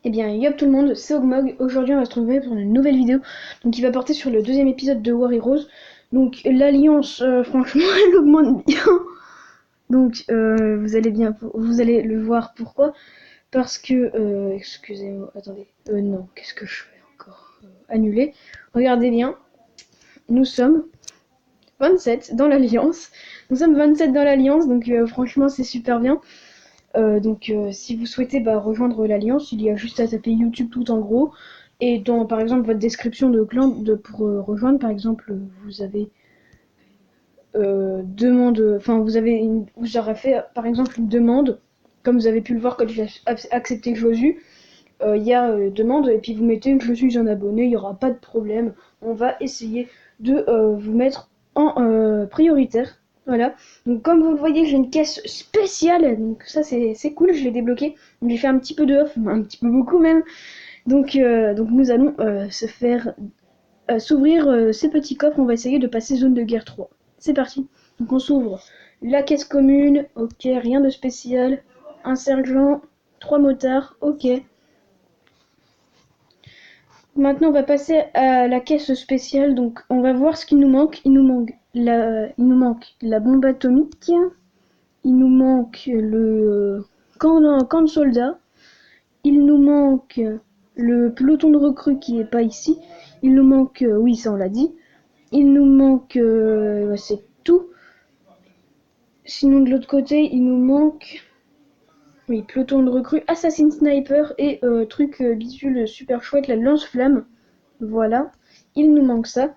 Eh bien, yop tout le monde, c'est Ogmog. Aujourd'hui, on va se retrouver pour une nouvelle vidéo. Donc, qui va porter sur le deuxième épisode de War Heroes. Donc, l'alliance, franchement, elle augmente bien. Donc, vous allez le voir pourquoi. Parce que, excusez-moi, attendez. Non, qu'est-ce que je fais encore Annuler. Regardez bien, nous sommes 27 dans l'alliance. Nous sommes 27 dans l'alliance, donc franchement, c'est super bien. Si vous souhaitez rejoindre l'Alliance, il y a juste à taper YouTube tout en gros. Et dans, par exemple, votre description de clan, pour rejoindre, par exemple, vous avez vous aurez fait, par exemple, une demande, comme vous avez pu le voir quand j'ai accepté Josu. Il y a demande, et puis vous mettez je suis un abonné, il n'y aura pas de problème. On va essayer de vous mettre en prioritaire. Voilà. Donc comme vous le voyez, j'ai une caisse spéciale. Donc ça c'est cool, je l'ai débloqué. J'ai fait un petit peu de off, un petit peu beaucoup même. Donc nous allons se faire s'ouvrir ces petits coffres. On va essayer de passer zone de guerre 3. C'est parti. Donc on s'ouvre la caisse commune. Ok, rien de spécial. Un sergent, 3 motards. Ok. Maintenant, on va passer à la caisse spéciale. Donc, on va voir ce qu'il nous manque. Il nous manque la bombe atomique. Il nous manque le camp de soldats. Il nous manque le peloton de recrues qui est pas ici. Il nous manque, oui, ça on l'a dit. Il nous manque, c'est tout. Sinon, de l'autre côté, il nous manque, oui, peloton de recrues, Assassin Sniper et truc bidule super chouette, la lance-flamme. Voilà, il nous manque ça.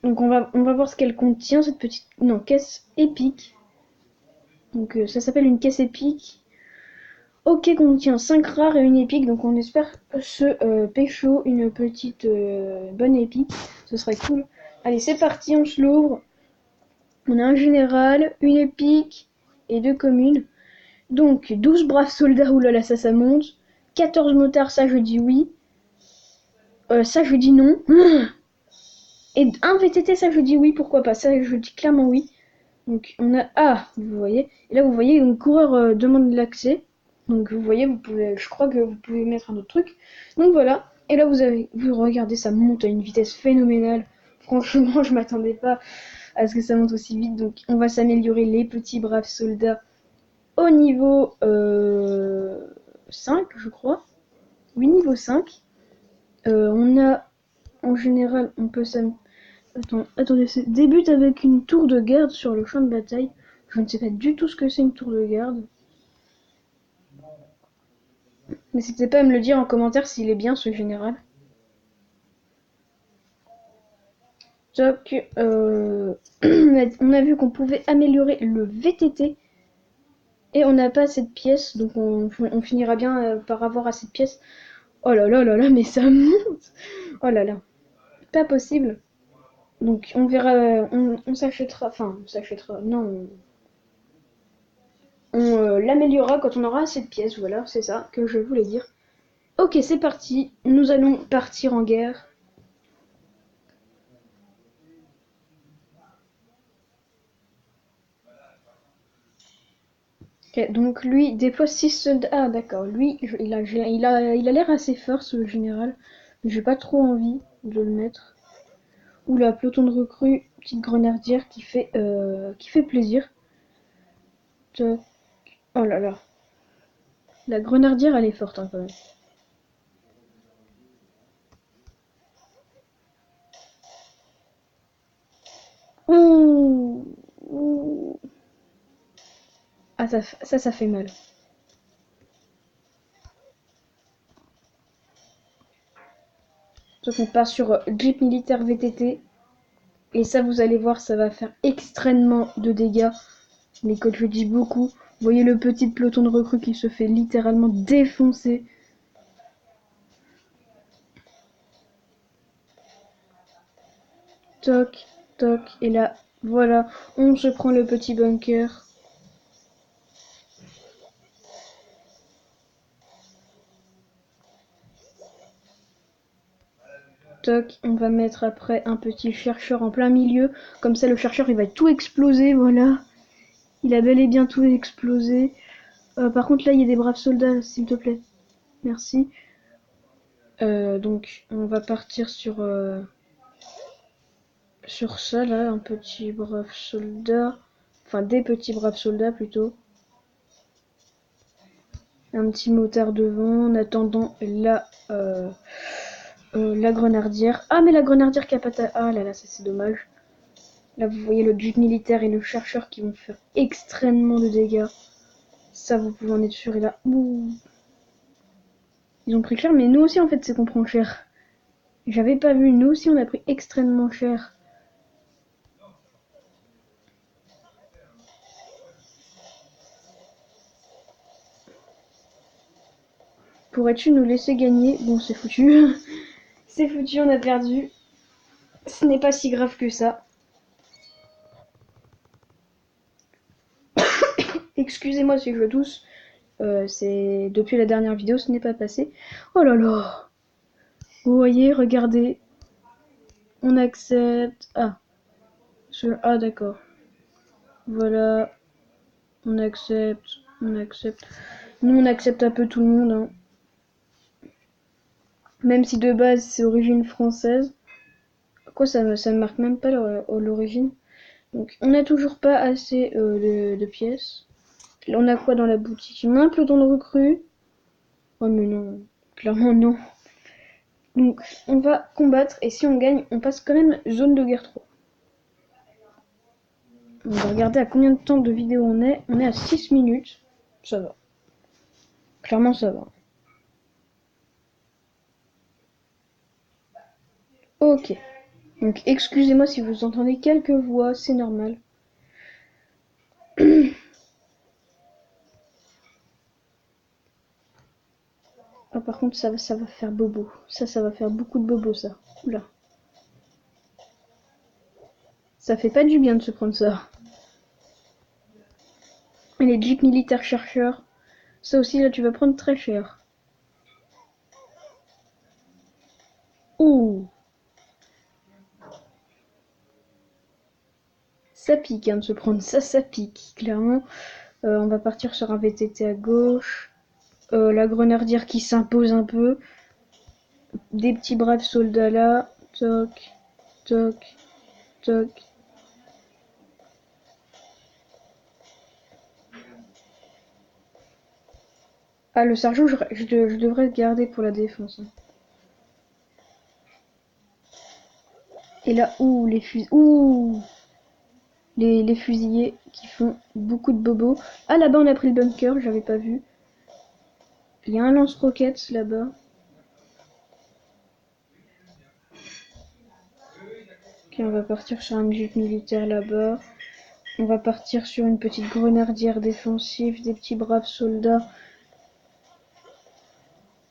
Donc on va voir ce qu'elle contient, cette petite caisse épique. Donc ça s'appelle une caisse épique. Ok, contient 5 rares et une épique, donc on espère se pécho une petite bonne épique. Ce serait cool. Allez, c'est parti, on se l'ouvre. On a un général, une épique et 2 communes. Donc 12 braves soldats, oulala, ça monte. 14 motards, ça je dis oui. Ça je dis non. Et un VTT, ça je dis oui, pourquoi pas. Ça je dis clairement oui. Donc on a vous voyez. Et là vous voyez un coureur demande l'accès. Donc vous voyez, je crois que vous pouvez mettre un autre truc. Donc voilà. Et là vous regardez, ça monte à une vitesse phénoménale. Franchement, je m'attendais pas à ce que ça monte aussi vite. Donc on va s'améliorer les petits braves soldats au niveau 5, je crois. Oui, niveau 5. On a en général, on peut s'améliorer. Attendez, débute avec une tour de garde sur le champ de bataille. Je ne sais pas du tout ce que c'est une tour de garde. N'hésitez pas à me le dire en commentaire s'il est bien ce général. Donc, on a vu qu'on pouvait améliorer le VTT. Et on n'a pas assez de pièces, donc on finira bien par avoir assez de pièces. Oh là là là là, mais ça monte. Oh là là, pas possible. Donc on verra, on s'achètera, enfin on s'achètera, non, on l'améliorera quand on aura assez de pièces, voilà, c'est ça que je voulais dire. Ok, c'est parti, nous allons partir en guerre. Ok, donc lui dépose 6 soldats. Ah d'accord, lui, il a l'air assez fort ce général. J'ai pas trop envie de le mettre. Oula, peloton de recrue, petite grenadière qui fait plaisir. Oh là là. La grenadière, elle est forte hein, quand même. Ouh, ouh. Ah, ça fait mal. Donc on part sur Jeep militaire VTT. Et ça, vous allez voir, ça va faire extrêmement de dégâts. Mais quand je dis beaucoup, vous voyez le petit peloton de recrues qui se fait littéralement défoncer. Toc, toc. Et là, voilà, on se prend le petit bunker. Toc, on va mettre après un petit chercheur en plein milieu. Comme ça, le chercheur, il va tout exploser, voilà. Il a bel et bien tout explosé. Par contre, là, il y a des braves soldats, s'il te plaît. merci. Donc on va partir sur ça là, un petit brave soldat. Enfin des petits braves soldats plutôt. Un petit motard devant en attendant la grenardière. Ah mais la grenardière qui a pas ah là là, ça c'est dommage. Là vous voyez le jeep militaire et le chercheur qui vont faire extrêmement de dégâts. Ça vous pouvez en être sûr. Et là, ouh. Ils ont pris cher, mais nous aussi en fait c'est qu'on prend cher. J'avais pas vu, nous aussi on a pris extrêmement cher. Pourrais-tu nous laisser gagner? Bon, c'est foutu. C'est foutu, on a perdu. Ce n'est pas si grave que ça. Excusez-moi si je tousse. C'est depuis la dernière vidéo, ce n'est pas passé. Oh là là. Vous voyez, regardez. On accepte. Ah. Ah d'accord. Voilà. On accepte. On accepte. Nous on accepte un peu tout le monde. Hein. Même si de base c'est origine française. Quoi, ça me marque même pas l'origine. Donc on n'a toujours pas assez de pièces. Là, on a quoi dans la boutique? On a un peloton de recrues. Oh mais non, clairement non. Donc on va combattre et si on gagne, on passe quand même zone de guerre 3. On va regarder à combien de temps de vidéo on est. On est à 6 minutes. Ça va. Clairement ça va. Ok. Donc excusez-moi si vous entendez quelques voix, c'est normal. Ah, par contre ça va faire bobo. Ça va faire beaucoup de bobo ça. Oula. Ça fait pas du bien de se prendre ça. Et les jeeps militaires chercheurs. Ça aussi là tu vas prendre très cher. Ouh. Ça pique hein, de se prendre ça, ça pique, clairement. On va partir sur un VTT à gauche. La grenardière qui s'impose un peu. Des petits braves soldats là. Toc, toc, toc. Ah, le sergent, je devrais le garder pour la défense. Hein. Et là, ouh, les fusils. Ouh, les fusillés qui font beaucoup de bobos. Ah, là-bas, on a pris le bunker, j'avais pas vu. Il y a un lance-roquettes là-bas. Ok, on va partir sur un jeep militaire là-bas. On va partir sur une petite grenardière défensive, des petits braves soldats.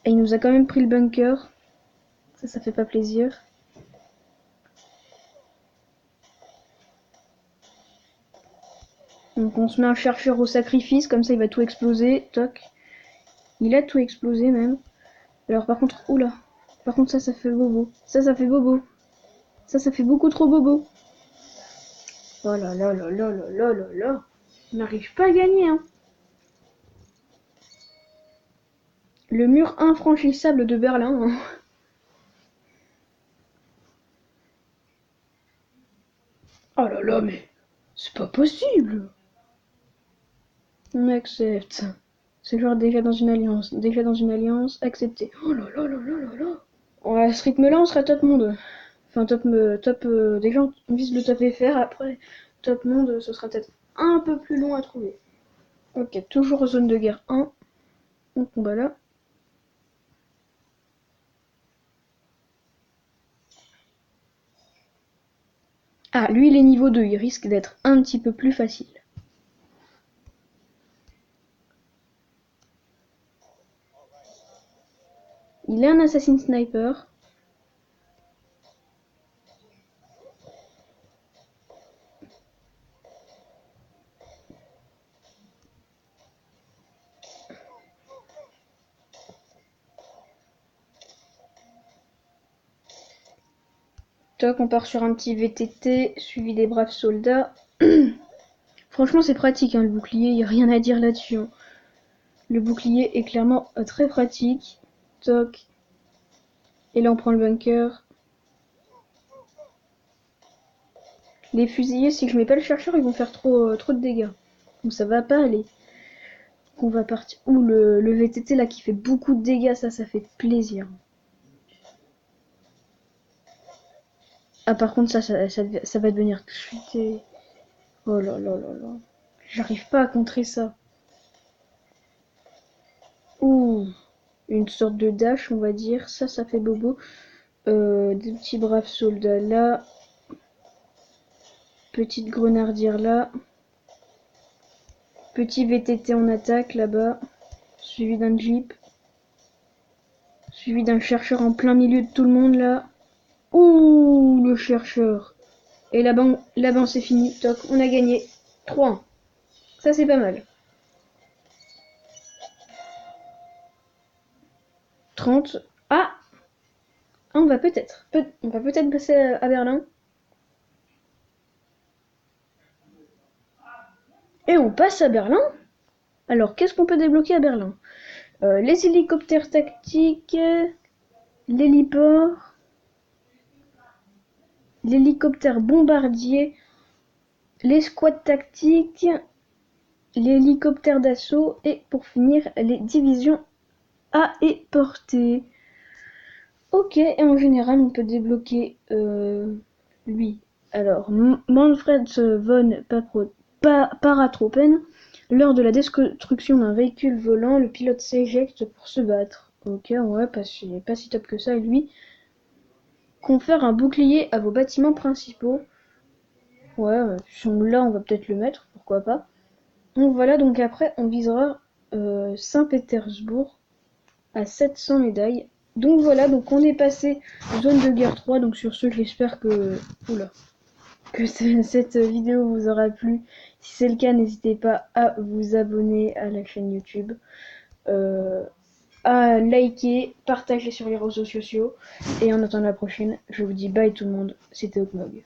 Et il nous a quand même pris le bunker. Ça fait pas plaisir. Donc on se met un chercheur au sacrifice, comme ça il va tout exploser. Toc. Il a tout explosé même. Alors par contre, oula. Par contre ça fait bobo. Ça fait bobo. Ça fait beaucoup trop bobo. Oh là là là là là là là là. On n'arrive pas à gagner hein. Le mur infranchissable de Berlin. Hein. Oh là là mais c'est pas possible. On accepte. C'est genre déjà dans une alliance. Déjà dans une alliance, accepté. Oh là là là là là là. À ce rythme-là, on sera top monde. Enfin, déjà, on vise le top FR. Après, top monde, ce sera peut-être un peu plus long à trouver. Ok, toujours zone de guerre 1. On combat là. Ah, lui, il est niveau 2. Il risque d'être un petit peu plus facile. Il est un assassin sniper. Toc, on part sur un petit VTT, suivi des braves soldats. Franchement, c'est pratique, hein, le bouclier, il n'y a rien à dire là-dessus. Hein. Le bouclier est clairement très pratique. toc. Et là on prend le bunker. Les fusillés, si je mets pas le chercheur, ils vont faire trop de dégâts. Donc ça va pas aller. On va partir. Ouh, le VTT là qui fait beaucoup de dégâts, ça fait plaisir. Ah par contre ça va devenir chuté. Oh là là là là. J'arrive pas à contrer ça. Ouh, une sorte de dash on va dire. Ça fait bobo. Des petits braves soldats là. Petite grenardière là. Petit VTT en attaque là-bas. Suivi d'un jeep. Suivi d'un chercheur en plein milieu de tout le monde là. Ouh, le chercheur. Et là-bas c'est fini. Toc, on a gagné. 3-1. Ça c'est pas mal. 30. Ah, on va peut-être passer à Berlin. Et on passe à Berlin. Alors, qu'est-ce qu'on peut débloquer à Berlin? Les hélicoptères tactiques, l'héliport, l'hélicoptère bombardier, les squads tactiques, les hélicoptères d'assaut et pour finir, les divisions à et portée. Ok, et en général, on peut débloquer lui. Alors, Manfred von Paratropen. Lors de la destruction d'un véhicule volant, le pilote s'éjecte pour se battre. Ok, ouais, pas si top que ça. Et lui, confère un bouclier à vos bâtiments principaux. Ouais, là, on va peut-être le mettre, pourquoi pas. Donc voilà, donc après, on visera Saint-Pétersbourg à 700 médailles. Donc voilà, donc on est passé zone de guerre 3. Donc sur ce, j'espère que... Oula. Que cette vidéo vous aura plu. Si c'est le cas, n'hésitez pas à vous abonner à la chaîne YouTube, à liker, partager sur les réseaux sociaux. Et en attendant la prochaine, je vous dis bye tout le monde. C'était Okmog.